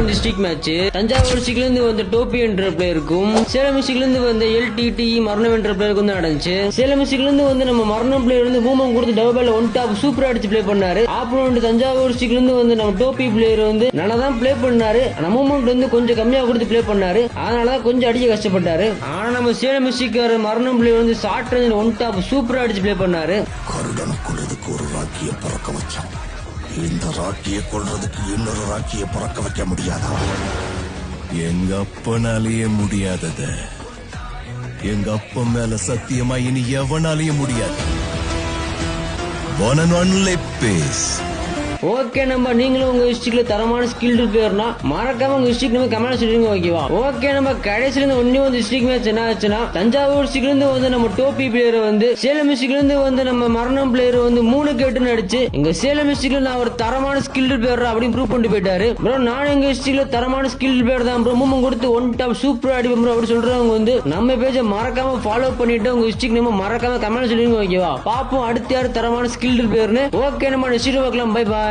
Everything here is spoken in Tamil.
1 டிஸ்ட்ரிக்ட் மேட்ச். தஞ்சாவூர் டிஸ்ட்ரிக்ட்ல இருந்து வந்த டோபி என்ற பிளேயருக்கும் சேலம் டிஸ்ட்ரிக்ட்ல இருந்து வந்த LTT மரணம் என்ற பிளேயருக்கும் தான் நடந்துச்சு. சேலம் டிஸ்ட்ரிக்ட்ல இருந்து வந்து நம்ம மரணம் பிளேயர் வந்து மூமெண்ட் கொடுத்து டபுள் பால் ஒன் டாப் சூப்பரா அடிச்சு பிளே பண்ணாரு. ஆப்போனன்ட் தஞ்சாவூர் டிஸ்ட்ரிக்ட்ல இருந்து வந்து நம்ம டோபி பிளேயர் வந்து நல்லா தான் பிளே பண்ணாரு. ஆனா மூமெண்ட் வந்து கொஞ்சம் கம்மியா கொடுத்து பிளே பண்ணாரு. அதனாலதான் கொஞ்சம் அடிக்க கஷ்டப்பட்டாரு. ஆனா நம்ம சேலம் டிஸ்ட்ரிக்ட் மரணம் பிளேயர் வந்து ஷார்ட் ரேஞ்சில் ஒன் டாப் சூப்பரா அடிச்சு பிளே பண்ணாரு. ஒரு ராக்கிய பறக்க வச்சான். இந்த ராக்கிய கொள்றதுக்கு இன்னொரு ராக்கிய பறக்க வைக்க முடியாதா? எங்க அப்பனாலேயே முடியாதது எங்க அப்பா மேல சத்தியமா இனி எவனாலேயே முடியாது. One and only piece. Okay நம்ம நீங்களும் உங்க டிஸ்ட்ரிக்ட்ல தரமான ஸ்கில்டு பிளேயர்னா மறக்காம உங்க டிஸ்ட்ரிக்ட் நம்ம கமெண்ட் சொல்லுங்க. ஓகேவா? ஓகே நம்ம கடைசில இருந்து ஒண்ணே ஒரு டிஸ்ட்ரிக்ட் மேட்ச் என்ன ஆச்சுன்னா தஞ்சாவூர் டிஸ்ட்ரிக்ட்ல இருந்து வந்து நம்ம டோபி பிளேயர் வந்து சேலம் டிஸ்ட்ரிக்ட்ல இருந்து வந்து நம்ம மரணம் பிளேயர் வந்து 3 கேட்டுன்னு அடிச்சு எங்க சேலம் டிஸ்ட்ரிக்ட்ல நான் ஒரு தரமான ஸ்கில்டு பிளேயர் அப்படின்னு ப்ரூவ் பண்ணிட்டு போயிட்டாரு. ப்ரோ நான் எங்க டிஸ்ட்ரிக்ட்ல தரமான ஸ்கில்டு பிளேயர் தான் ப்ரோ, மூமெண்ட் கொடுத்து ஒன் டாப் சூப்பரா அடிப்போம் ப்ரோ அப்படி சொல்றவங்க வந்து நம்ம பேஜை மறக்காம ஃபாலோ பண்ணிட்டு உங்க டிஸ்ட்ரிக்ட் நம்ம மறக்காம கமெண்ட் சொல்லுங்க. ஓகேவா? பாப்போம் அடுத்த யார் தரமான ஸ்கில்டு பிளேயர்னு. ஓகே நம்ம டிஸ்ட்ரிக்ட் பார்க்கலாம். Bye bye.